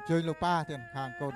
chơi lục ba tiền hàng cồn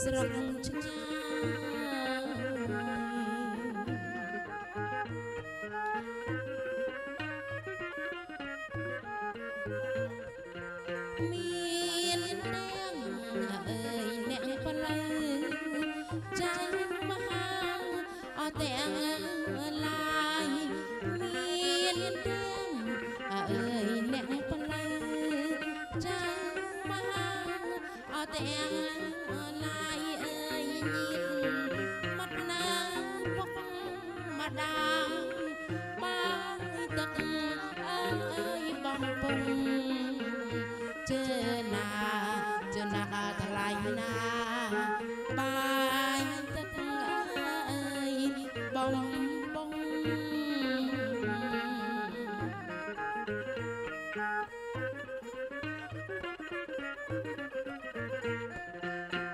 ស្រងឆ្ងាយមានទាំងអើយអ្នកបល័យចាញ់មហាអត់ទាំងឡាយមានទាំងអើយអ្នកបល័យចាញ់មហាអត់ទាំងថ្លៃណាបាយទឹកអើយបងបង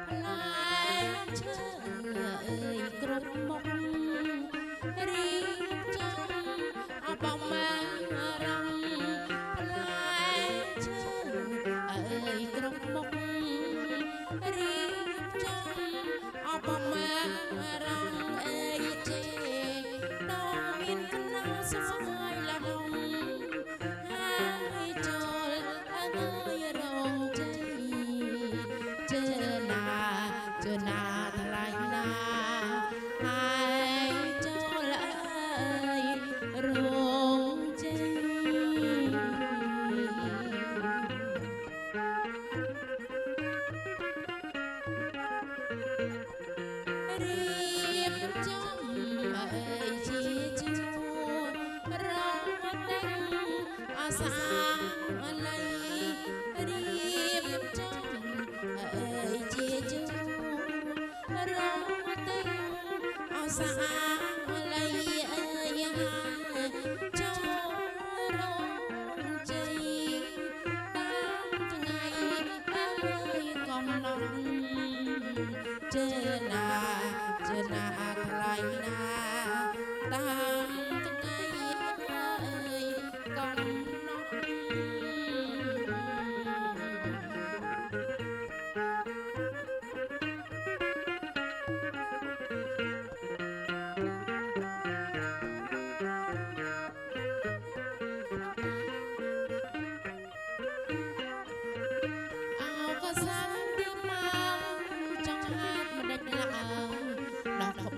ផ្លែឈើអើយគ្រប់មុខរីកចំអបមករំផ្លែឈើអើយគ្រប់មុខអបមករងអេជេដល់មានកណ្ដោស្វាយលហងហើយចូលអើយរងជ័យជើណាថ្លៃណាហើយចូលអើយរងជ័យសាល័យរៀបចំអើយជាជួរងតែអសាល័យអើយចូលរងជ័យតាមថ្ងៃអើយកំណត់ជើណាថ្លៃណាតាមថ្ងៃអើយកំ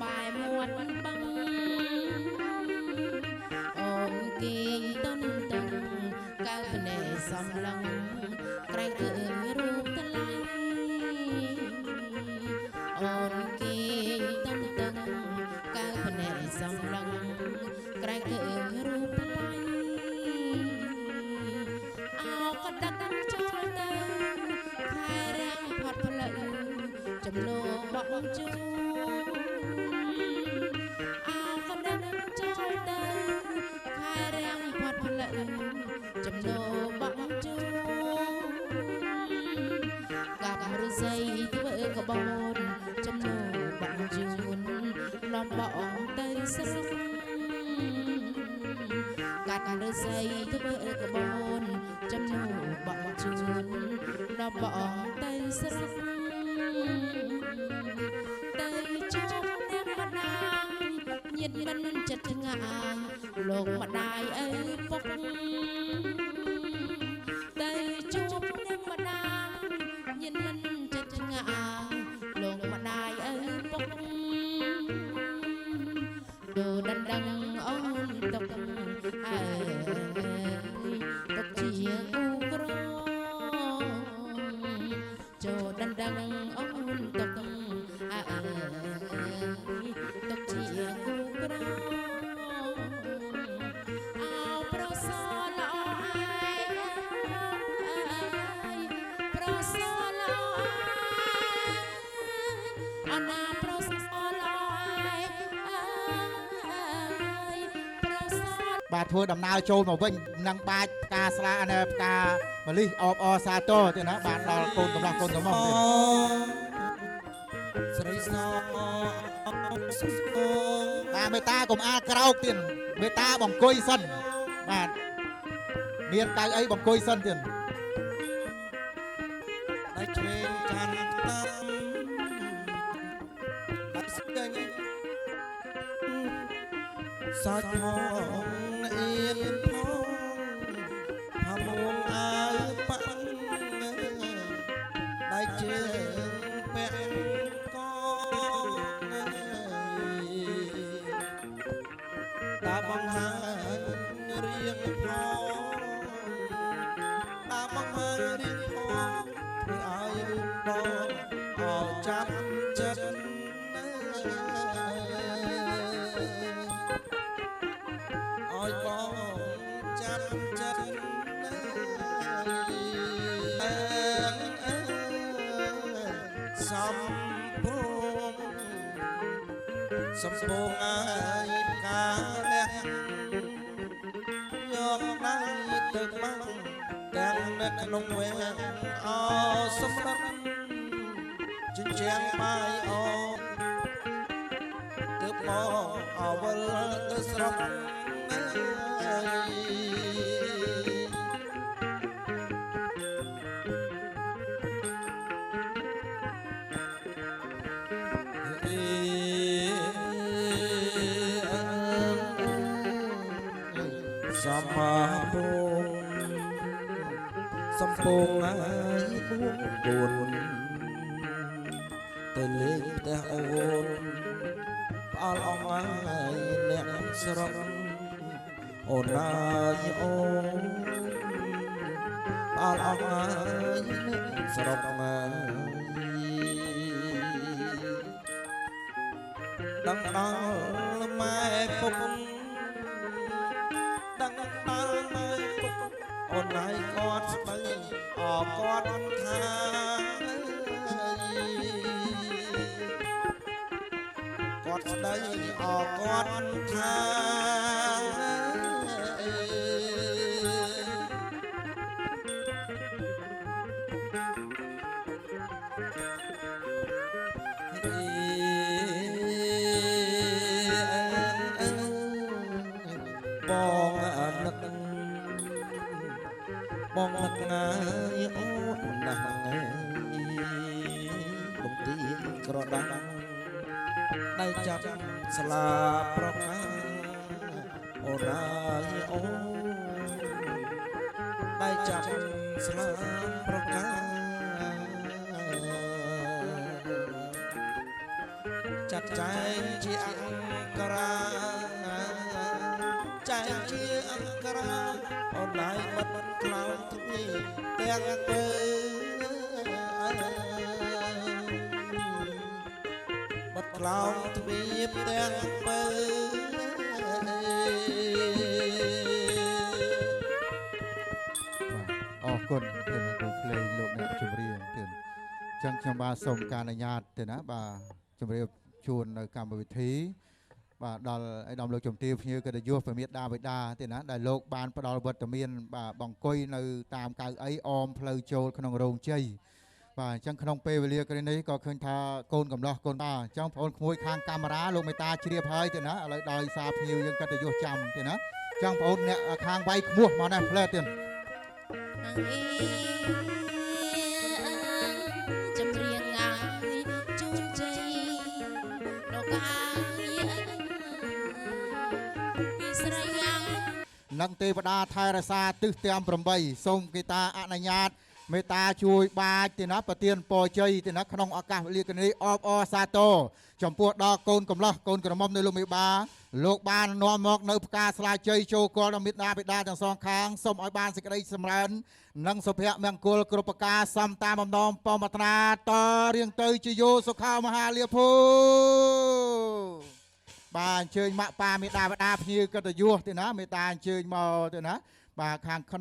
បាយមួតបឹងអូនគេតនតឹងកើភ្នែកសំឡឹងក្រែងឃើញរូបថ្លៃអូនគេតនតឹងកើភ្នែកសំឡឹងក្រែងឃើញរូបថ្លៃអោក៏ដឹកចូលទៅខែរាំងផាត់ផ្លូវចំលោបបជូចំណូលបងជួកាប់ឫស្សីធ្វើកបោនចំណូលបងជូននាំបងទៅស្រុកកាប់ឫស្សីធ្វើកបោនចំណូលបងជូននាំបងទៅស្រុកទៅជួបអ្នកម្ដាយញាតិមិនចិត្តឆ្ងាយលោកម្ដាយឪពុកទៅជួបអ្នកម្ដាយញាតិមិនចិត្តឆ្ងាយលោកម្ដាយឪពុកដូរដណ្ដឹងអូនទុកអើទុកជាគូក្រ ធ្វើដំណើរចូលមកវិញនឹងបាច់ផ្កាស្លាផ្កាម្លិះអបអសាទរទៀតណាបានដល់កូនកំឡោះកូនកំមុំទៀតស្រីសបាទមេតាកុំអាលក្រោកទៀតមេតាបង្គុយសិនបាទមានកៅអីបង្គុយសិនទៀតតែឆ្វេងចាន់តាមបាត់ស្ទើរសាច់ផងអៀនផងផាមួងអាយប៉ាំងដៃជើងពាក់កតាបង្ហាញរៀងផងតាបង្ហាញរៀងផងធ្វើឲ្យបងអោចាប់ចិត្តឲ្យបងចាប់ចិត្តសំពងសំពងអាយកាលះយកដៃទៅបាំងទាំងនៅក្នុងវែងអោសម្រាប់ជញ្ជាំងបាយអោទើបមកអវលទៅស្រុកសំមាពងសំពងអាយបួនទៅលេងផ្ទះអូនផ្អល់អងអាយអ្នកស្រុកអូនអាយអូនផ្អល់អងអាយអ្នកស្រុកមកដឹងដល់ម៉ែពុកដឹងដល់ម៉ែពុកអូនហើយគាត់ស្ដីអគាត់ថាគាត់ស្ដីអគាត់ថាបងនឹកណាយអូនណាស់ថ្ងៃបងទីក្រដាំងដៃចាប់ស្លាប្រកាអូនណាយអូនដៃចាប់ស្លាប្រកាចាត់ចែងជាអង្គរាចែងជាអង្គរាអូនណាយបាត់ខ្លោចទ្វីទាំងទៅបាត់ខ្លោចទ្វីទាំងទៅអរគុណទៅនឹងគ្រូភ្លេងលោកអ្នកជំរាបទៀតអញ្ចឹងខ្ញុំបាទសូមការអនុញ្ញាតទៅណាបាទជំរាបជូននៅកម្មវិធីបាទដល់ឯកឧត្តមលោកជំទាវភ្ញៀវកិត្តិយសព្រះមេដាបិតាទេណាដែលលោកបានផ្ដល់វត្តមានបាទបង្គុយនៅតាមកៅអីអមផ្លូវចូលក្នុងរោងជ័យបាទអញ្ចឹងក្នុងពេលវេលាគ្រានេះក៏ឃើញថាកូនកំឡោះកូនបាអញ្ចឹងបងប្អូនក្មួយខាងកាមេរ៉ាលោកមេតាជ្រាបហើយទេណាឥឡូវដោយសារភ្ញៀវយើងកិត្តិយសចាំទេណាអញ្ចឹងបងប្អូនអ្នកខាងវាយខ្មោះមកណាផ្លែទៀតចម្រៀងងាយជូនជ័យលោកអានឹងទេវតាថែរក្សាទិសទាំង8សូមគេតាអនុញ្ញាតមេត្តាជួយបាចទេណាប្រទានពរជ័យទេណាក្នុងឱកាសវេលានេះអបអរសាទរចំពោះដល់កូនកំឡោះកូនក្រមុំនៅលោកមេបាលោកបាននាំមកនៅផ្កាស្លាជ័យចូលគល់ដល់មេត្តាបិតាទាំងសងខាងសូមឲ្យបានសេចក្តីសម្រើននិងសុភមង្គលគ្រប់ប្រការសំតាមបំណងពមត្រាតរៀងទៅជាយោសុខោមហាលាភូបាទអញ្ជើញម៉ាក់ប៉ាមេដាបិតាភ្ញៀវកិត្តិយសទេណាមេតាអញ្ជើញមកទេណាបាទខាង